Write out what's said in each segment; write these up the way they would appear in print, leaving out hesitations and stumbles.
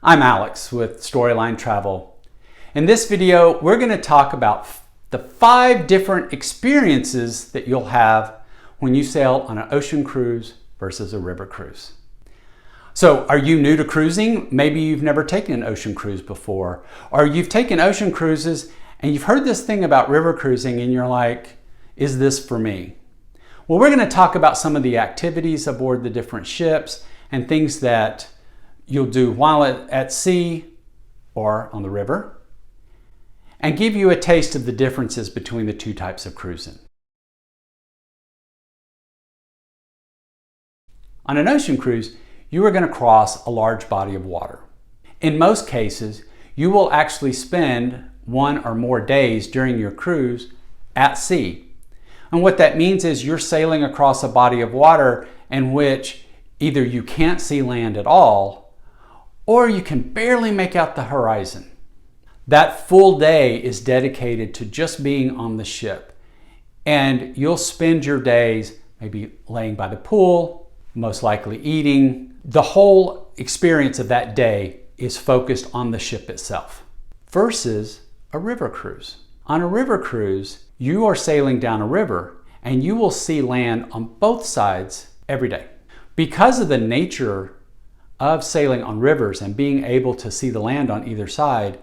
I'm Alex with Storyline Travel. In this video, we're going to talk about the 5 different experiences that you'll have when you sail on an ocean cruise versus a river cruise. So are you new to cruising? Maybe you've never taken an ocean cruise before, or you've taken ocean cruises and you've heard this thing about river cruising and you're like, is this for me? Well, we're going to talk about some of the activities aboard the different ships and things that you'll do while at sea or on the river, and give you a taste of the differences between the 2 types of cruising. On an ocean cruise, you are going to cross a large body of water. In most cases, you will actually spend 1 or more days during your cruise at sea. And what that means is you're sailing across a body of water in which either you can't see land at all, or you can barely make out the horizon. That full day is dedicated to just being on the ship. And you'll spend your days maybe laying by the pool, most likely eating. The whole experience of that day is focused on the ship itself. Versus a river cruise. On a river cruise, you are sailing down a river and you will see land on both sides every day. Because of the nature of sailing on rivers and being able to see the land on either side,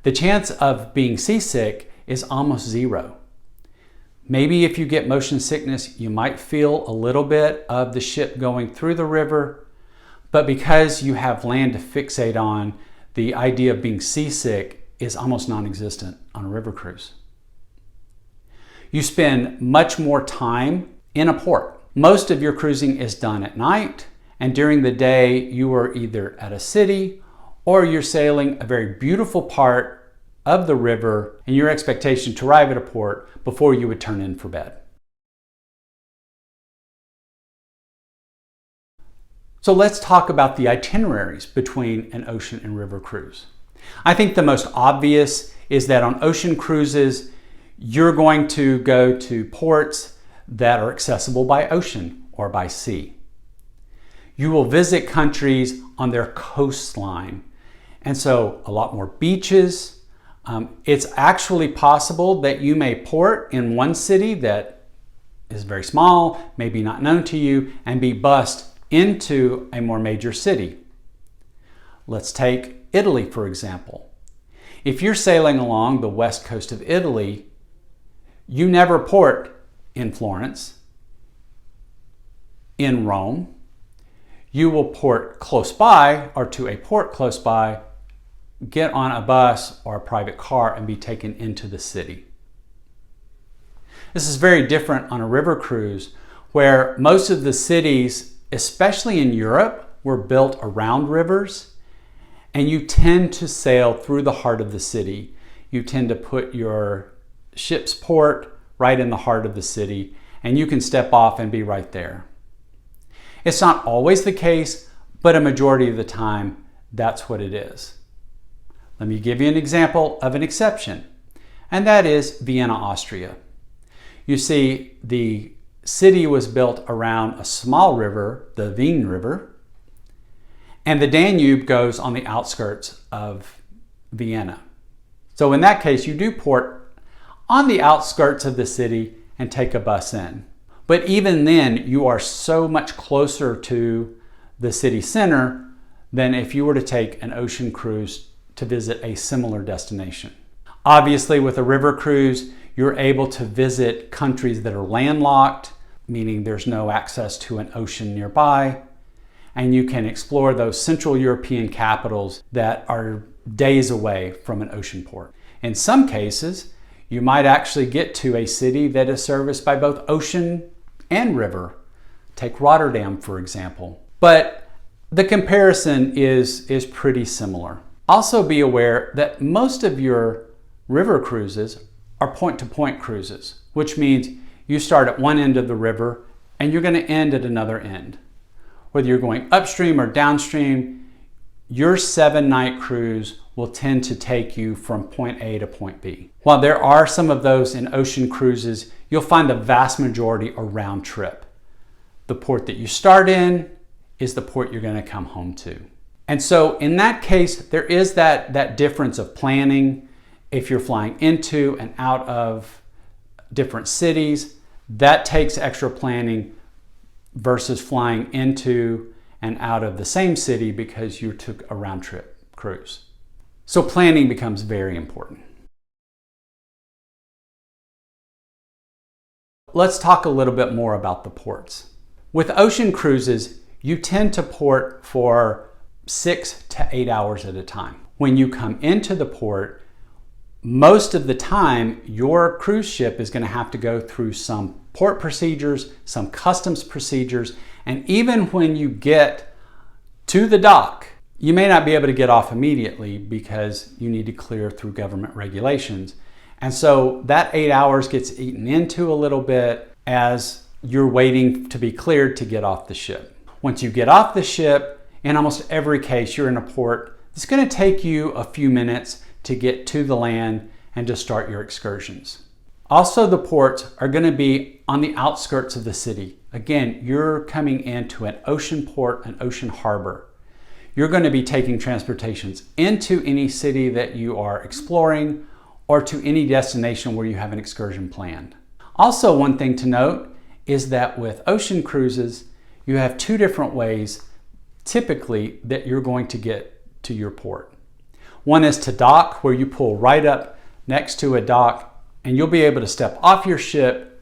the chance of being seasick is almost 0. Maybe if you get motion sickness, you might feel a little bit of the ship going through the river, but because you have land to fixate on, the idea of being seasick is almost non-existent on a river cruise. You spend much more time in a port. Most of your cruising is done at night, and during the day you are either at a city or you're sailing a very beautiful part of the river and your expectation to arrive at a port before you would turn in for bed. So let's talk about the itineraries between an ocean and river cruise. I think the most obvious is that on ocean cruises, you're going to go to ports that are accessible by ocean or by sea. You will visit countries on their coastline, and so a lot more beaches. It's actually possible that you may port in one city that is very small, maybe not known to you, and be bussed into a more major city. Let's take Italy, for example. If you're sailing along the west coast of Italy, you never port in Florence, in Rome. You will port close by or to a port close by, get on a bus or a private car and be taken into the city. This is very different on a river cruise where most of the cities, especially in Europe, were built around rivers, and you tend to sail through the heart of the city. You tend to put your ship's port right in the heart of the city, and you can step off and be right there. It's not always the case, but a majority of the time, that's what it is. Let me give you an example of an exception, and that is Vienna, Austria. You see, the city was built around a small river, the Rhine River, and the Danube goes on the outskirts of Vienna. So in that case, you do port on the outskirts of the city and take a bus in. But even then, you are so much closer to the city center than if you were to take an ocean cruise to visit a similar destination. Obviously, with a river cruise, you're able to visit countries that are landlocked, meaning there's no access to an ocean nearby, and you can explore those Central European capitals that are days away from an ocean port. In some cases, you might actually get to a city that is serviced by both ocean and river. Take Rotterdam, for example. But the comparison is pretty similar. Also be aware that most of your river cruises are point-to-point cruises, which means you start at one end of the river and you're going to end at another end. Whether you're going upstream or downstream, your 7-night cruise will tend to take you from point A to point B. While there are some of those in ocean cruises, you'll find the vast majority are round trip. The port that you start in is the port you're going to come home to. And so in that case, there is that difference of planning. If you're flying into and out of different cities, that takes extra planning versus flying into and out of the same city because you took a round trip cruise. So planning becomes very important. Let's talk a little bit more about the ports. With ocean cruises, you tend to port for 6 to 8 hours at a time. When you come into the port, most of the time, your cruise ship is going to have to go through some port procedures, some customs procedures, and even when you get to the dock, you may not be able to get off immediately because you need to clear through government regulations. And so that 8 hours gets eaten into a little bit as you're waiting to be cleared to get off the ship. Once you get off the ship, in almost every case, you're in a port. It's going to take you a few minutes to get to the land and to start your excursions. Also, the ports are going to be on the outskirts of the city. Again, you're coming into an ocean port, an ocean harbor. You're going to be taking transportations into any city that you are exploring or to any destination where you have an excursion planned. Also, one thing to note is that with ocean cruises, you have two different ways typically that you're going to get to your port. One is to dock, where you pull right up next to a dock and you'll be able to step off your ship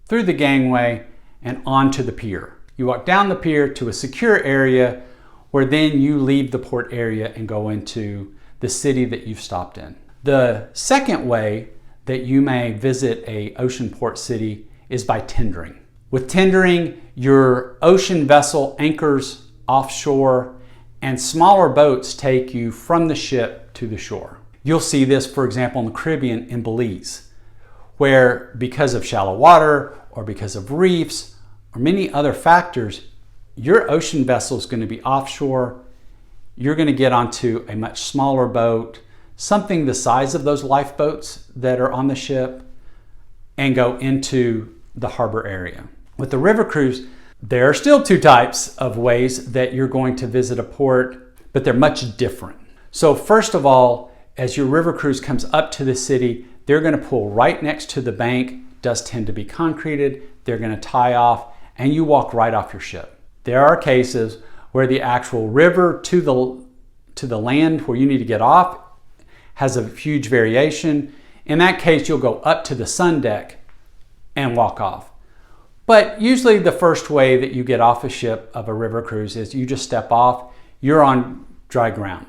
through the gangway and onto the pier. You walk down the pier to a secure area where then you leave the port area and go into the city that you've stopped in. The second way that you may visit a ocean port city is by tendering. With tendering, your ocean vessel anchors offshore and smaller boats take you from the ship to the shore. You'll see this, for example, in the Caribbean in Belize, where because of shallow water or because of reefs or many other factors, your ocean vessel is going to be offshore. You're going to get onto a much smaller boat, something the size of those lifeboats that are on the ship, and go into the harbor area. With the river cruise, there are still two types of ways that you're going to visit a port, but they're much different. So first of all, as your river cruise comes up to the city, they're going to pull right next to the bank, does tend to be concreted, they're going to tie off, and you walk right off your ship. There are cases where the actual river to the land where you need to get off has a huge variation. In that case, you'll go up to the sun deck and walk off. But usually the first way that you get off a ship of a river cruise is you just step off, you're on dry ground.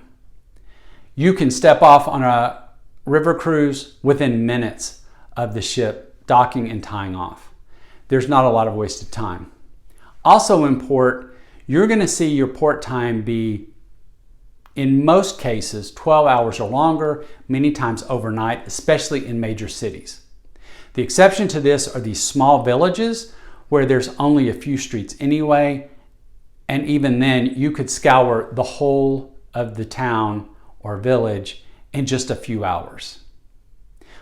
You can step off on a river cruise within minutes of the ship docking and tying off. There's not a lot of wasted time. Also in port, you're going to see your port time be, in most cases, 12 hours or longer, many times overnight, especially in major cities. The exception to this are these small villages where there's only a few streets anyway, and even then you could scour the whole of the town or village in just a few hours.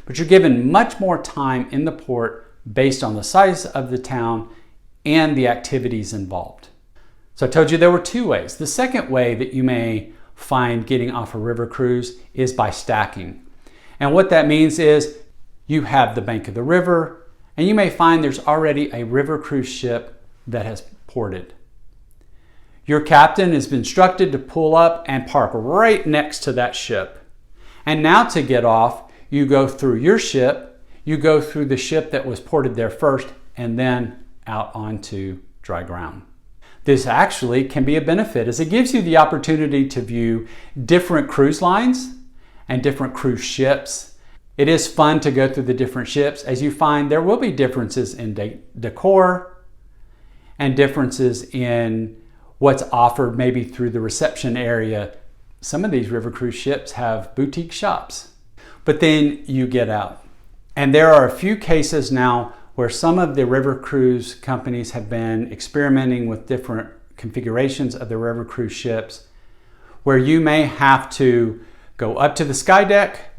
But you're given much more time in the port based on the size of the town and the activities involved. So I told you there were two ways. The second way that you may find getting off a river cruise is by stacking. And what that means is you have the bank of the river, and you may find there's already a river cruise ship that has ported. Your captain has been instructed to pull up and park right next to that ship. And now to get off, you go through your ship, you go through the ship that was ported there first, and then out onto dry ground. This actually can be a benefit as it gives you the opportunity to view different cruise lines and different cruise ships. It is fun to go through the different ships as you find there will be differences in decor and differences in what's offered maybe through the reception area. Some of these river cruise ships have boutique shops, but then you get out. And there are a few cases now where some of the river cruise companies have been experimenting with different configurations of the river cruise ships, where you may have to go up to the sky deck,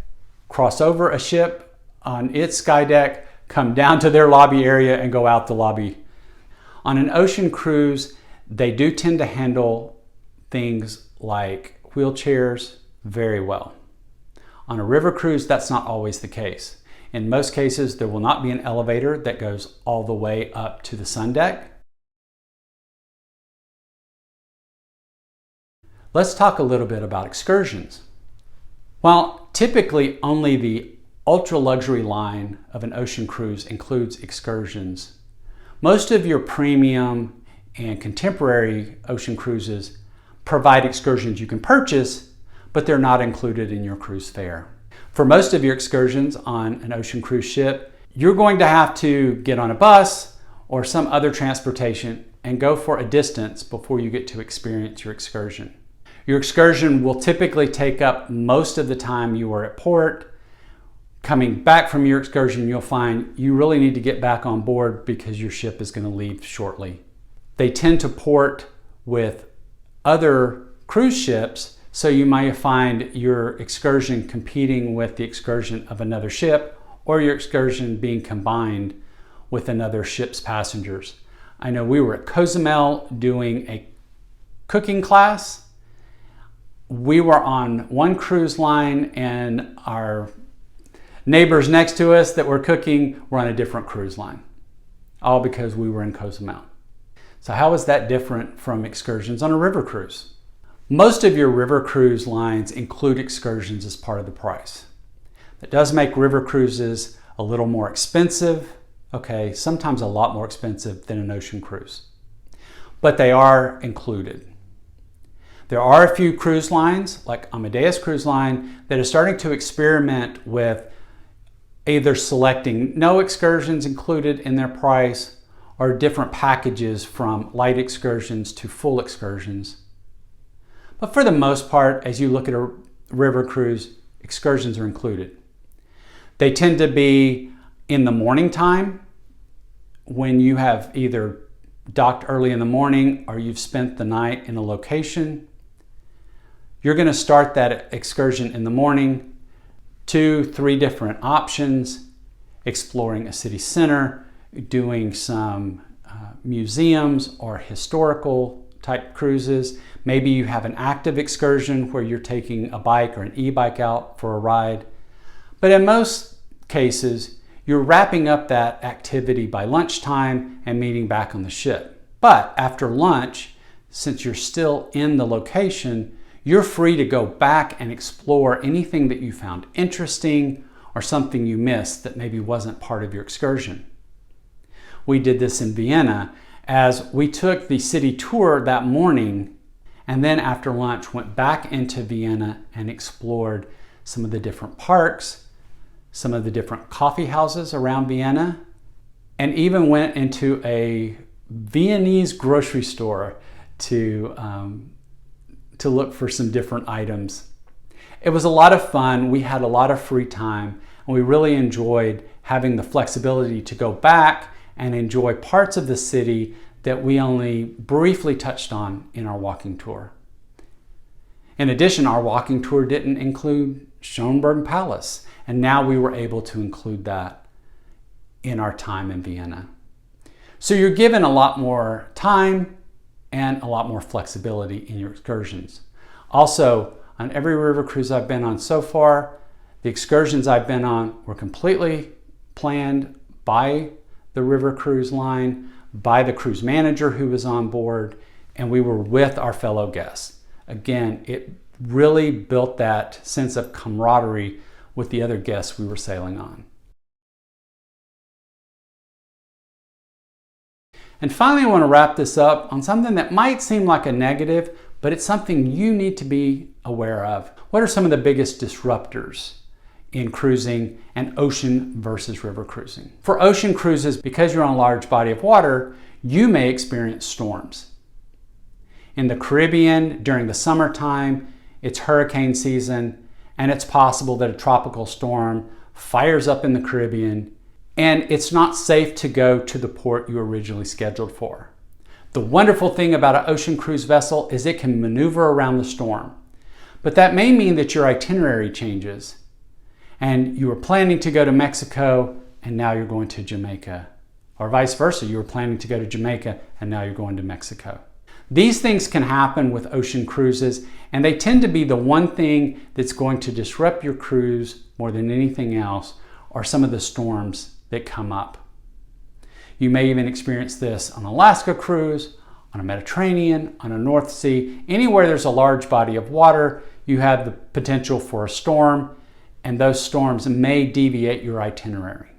cross over a ship on its sky deck, come down to their lobby area and go out the lobby. On an ocean cruise, they do tend to handle things like wheelchairs very well. On a river cruise, that's not always the case. In most cases, there will not be an elevator that goes all the way up to the sun deck. Let's talk a little bit about excursions. While typically only the ultra luxury line of an ocean cruise includes excursions, most of your premium and contemporary ocean cruises provide excursions you can purchase, but they're not included in your cruise fare. For most of your excursions on an ocean cruise ship, you're going to have to get on a bus or some other transportation and go for a distance before you get to experience your excursion. Your excursion will typically take up most of the time you are at port. Coming back from your excursion, you'll find you really need to get back on board because your ship is going to leave shortly. They tend to port with other cruise ships, so you might find your excursion competing with the excursion of another ship, or your excursion being combined with another ship's passengers. I know we were at Cozumel doing a cooking class. We were on one cruise line and our neighbors next to us that were cooking were on a different cruise line, all because we were in Cozumel. So how is that different from excursions on a river cruise? Most of your river cruise lines include excursions as part of the price. That does make river cruises a little more expensive, okay, sometimes a lot more expensive than an ocean cruise, but they are included. There are a few cruise lines, like Amadeus Cruise Line, that are starting to experiment with either selecting no excursions included in their price or different packages from light excursions to full excursions. But for the most part, as you look at a river cruise, excursions are included. They tend to be in the morning time when you have either docked early in the morning or you've spent the night in a location. You're going to start that excursion in the morning, 2-3 different options, exploring a city center, doing some museums or historical type cruises. Maybe you have an active excursion where you're taking a bike or an e-bike out for a ride. But in most cases, you're wrapping up that activity by lunchtime and meeting back on the ship. But after lunch, since you're still in the location, you're free to go back and explore anything that you found interesting or something you missed that maybe wasn't part of your excursion. We did this in Vienna as we took the city tour that morning and then after lunch went back into Vienna and explored some of the different parks, some of the different coffee houses around Vienna, and even went into a Viennese grocery store to look for some different items. It was a lot of fun. We had a lot of free time and we really enjoyed having the flexibility to go back and enjoy parts of the city that we only briefly touched on in our walking tour. In addition, our walking tour didn't include Schönberg Palace, and now we were able to include that in our time in Vienna. So you're given a lot more time and a lot more flexibility in your excursions. Also, on every river cruise I've been on so far, the excursions I've been on were completely planned by the river cruise line, by the cruise manager who was on board, and we were with our fellow guests. Again, it really built that sense of camaraderie with the other guests we were sailing on. And finally, I want to wrap this up on something that might seem like a negative, but it's something you need to be aware of. What are some of the biggest disruptors in cruising and ocean versus river cruising? For ocean cruises, because you're on a large body of water, you may experience storms. In the Caribbean, during the summertime, it's hurricane season, and it's possible that a tropical storm fires up in the Caribbean, and it's not safe to go to the port you originally scheduled for. The wonderful thing about an ocean cruise vessel is it can maneuver around the storm. But that may mean that your itinerary changes, and you were planning to go to Mexico, and now you're going to Jamaica. Or vice versa, you were planning to go to Jamaica, and now you're going to Mexico. These things can happen with ocean cruises, and they tend to be the one thing that's going to disrupt your cruise more than anything else, are some of the storms that come up. You may even experience this on an Alaska cruise, on a Mediterranean, on a North Sea. Anywhere there's a large body of water, you have the potential for a storm, and those storms may deviate your itinerary.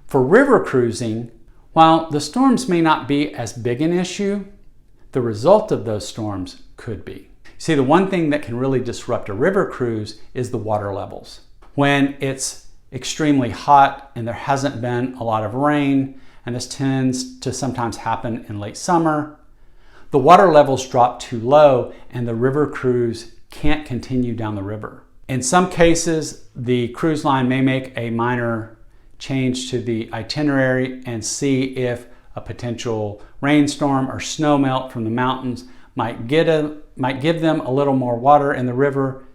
For river cruising, while the storms may not be as big an issue, the result of those storms could be. See, the one thing that can really disrupt a river cruise is the water levels. When it's extremely hot and there hasn't been a lot of rain, and this tends to sometimes happen in late summer, the water levels drop too low and the river cruise can't continue down the river. In some cases, the cruise line may make a minor change to the itinerary and see if a potential rainstorm or snow melt from the mountains might give them a little more water in the river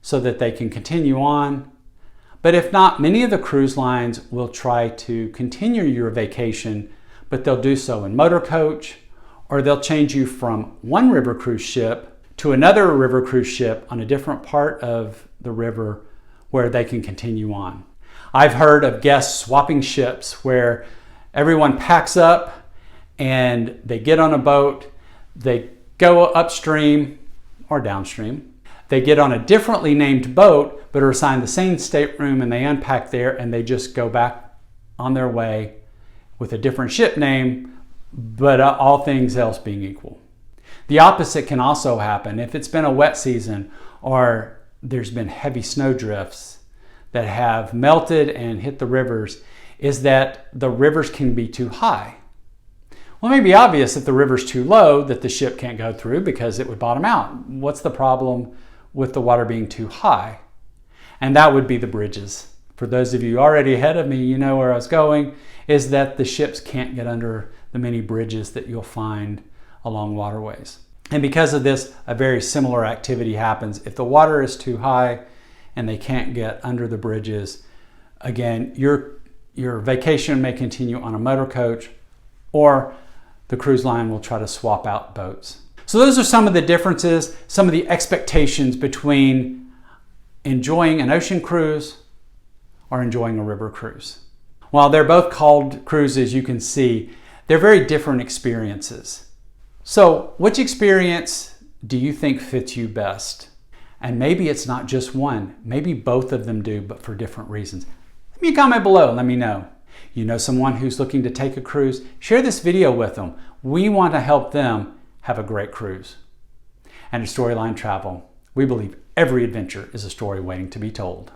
so that they can continue on. But if not, many of the cruise lines will try to continue your vacation, but they'll do so in motor coach, or they'll change you from one river cruise ship to another river cruise ship on a different part of the river where they can continue on. I've heard of guests swapping ships where everyone packs up and they get on a boat, they go upstream or downstream, they get on a differently named boat but are assigned the same stateroom, and they unpack there and they just go back on their way with a different ship name, but all things else being equal. The opposite can also happen. If it's been a wet season or there's been heavy snow drifts that have melted and hit the rivers, is that the rivers can be too high. Well, it may be obvious if the river's too low that the ship can't go through because it would bottom out. What's the problem with the water being too high? And that would be the bridges. For those of you already ahead of me, you know where I was going, is that the ships can't get under the many bridges that you'll find along waterways. And because of this, a very similar activity happens. If the water is too high and they can't get under the bridges, again, your vacation may continue on a motor coach, or the cruise line will try to swap out boats. So those are some of the differences, some of the expectations between enjoying an ocean cruise or enjoying a river cruise. While they're both called cruises, you can see they're very different experiences. So which experience do you think fits you best? And maybe it's not just one, maybe both of them do, but for different reasons. Leave me a comment below and let me know. You know someone who's looking to take a cruise? Share this video with them. We want to help them have a great cruise. And at Storyline Travel, we believe every adventure is a story waiting to be told.